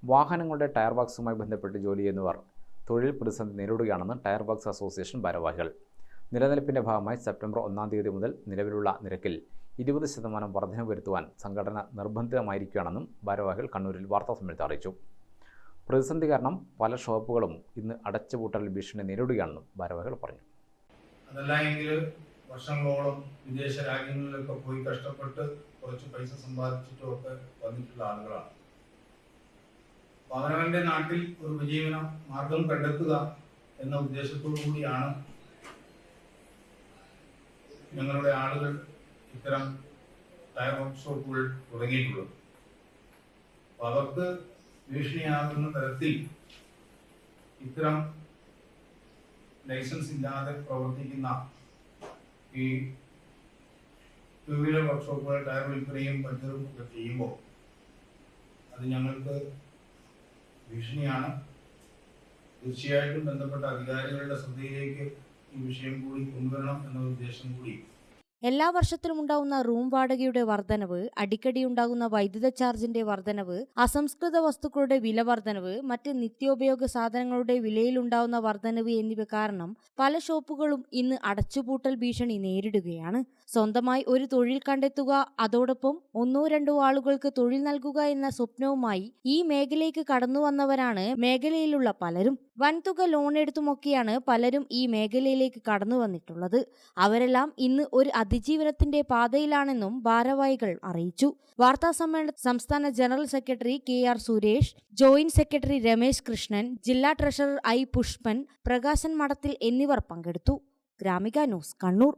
വാഹനങ്ങളുടെ ടയർ ബോക്സുമായി ബന്ധപ്പെട്ട് ജോലി ചെയ്യുന്നവർ തൊഴിൽ പ്രതിസന്ധി നേരിടുകയാണെന്ന് ടയർ ബോക്സ് അസോസിയേഷൻ ഭാരവാഹികൾ. നിലനിൽപ്പിന്റെ ഭാഗമായി സെപ്റ്റംബർ 1 തീയതി മുതൽ നിലവിലുള്ള നിരക്കിൽ 20% വർധനവ് വരുത്തുവാൻ സംഘടന നിർബന്ധിതമായിരിക്കുകയാണെന്നും ഭാരവാഹികൾ കണ്ണൂരിൽ വാർത്താസമ്മേളനത്തിൽ അറിയിച്ചു. പ്രതിസന്ധി കാരണം പല ഷോപ്പുകളും ഇന്ന് അടച്ചുപൂട്ടൽ ഭീഷണി നേരിടുകയാണെന്നും ഭാരവാഹികൾ പറഞ്ഞു. അതല്ലെങ്കിൽ വർഷങ്ങളോളം വിദേശ രാജ്യങ്ങളിലൊക്കെ പോയി കഷ്ടപ്പെട്ട് കുറച്ച് പൈസ സമ്പാദിച്ചിട്ടും ഒക്കെ വന്നിട്ടുള്ള ആളുകളാണ്. അവനവന്റെ നാട്ടിൽ ഒരു ഉപജീവന മാർഗം കണ്ടെത്തുക എന്ന ഉദ്ദേശത്തോടു കൂടിയാണ് ഞങ്ങളുടെ ആളുകൾ ഇത്തരം ടയർ വർക്ക്ഷോപ്പുകൾ തുടങ്ങിയിട്ടുള്ളത്. അവർക്ക് ഭീഷണിയാകുന്ന തരത്തിൽ ഇത്തരം ലൈസൻസ് ഇല്ലാതെ പ്രവർത്തിക്കുന്ന ഈ ടൂ വീലർ വർക്ക്ഷോപ്പുകൾ ടയർ വിൽപ്പനയും പഞ്ചറും ഒക്കെ ചെയ്യുമ്പോൾ അത് ഞങ്ങൾക്ക് ഭീഷണിയാണ്. തീർച്ചയായിട്ടും ബന്ധപ്പെട്ട അധികാരികളുടെ ശ്രദ്ധയിലേക്ക് ഈ വിഷയം കൂടി കൊണ്ടുവരണം എന്ന ഉദ്ദേശം കൂടി. എല്ലാ വർഷത്തിലും ഉണ്ടാകുന്ന റൂം വാടകയുടെ വർധനവ്, അടിക്കടി ഉണ്ടാകുന്ന വൈദ്യുത ചാർജിന്റെ വർധനവ്, അസംസ്കൃത വസ്തുക്കളുടെ വില വർധനവ്, മറ്റ് നിത്യോപയോഗ സാധനങ്ങളുടെ വിലയിലുണ്ടാകുന്ന വർധനവ് എന്നിവ കാരണം പല ഷോപ്പുകളും ഇന്ന് അടച്ചുപൂട്ടൽ ഭീഷണി നേരിടുകയാണ്. സ്വന്തമായി ഒരു തൊഴിൽ കണ്ടെത്തുക, അതോടൊപ്പം 1-2 ആളുകൾക്ക് തൊഴിൽ നൽകുക എന്ന സ്വപ്നവുമായി ഈ മേഖലയ്ക്ക് കടന്നു വന്നവരാണ് മേഖലയിലുള്ള പലരും. വൻതുക ലോൺ എടുത്തുമൊക്കെയാണ് പലരും ഈ മേഖലയിലേക്ക് കടന്നു വന്നിട്ടുള്ളത്. അവരെല്ലാം ഇന്ന് ഒരു അതിജീവനത്തിന്റെ പാതയിലാണെന്നും ഭാരവാഹികൾ അറിയിച്ചു. വാർത്താസമ്മേളനത്തിൽ സംസ്ഥാന general secretary KR Suresh, joint secretary Ramesh Krishnan, ജില്ലാ ട്രഷറർ I പുഷ്പൻ, പ്രകാശൻ മഠത്തിൽ എന്നിവർ പങ്കെടുത്തു. ഗ്രാമിക ന്യൂസ്, കണ്ണൂർ.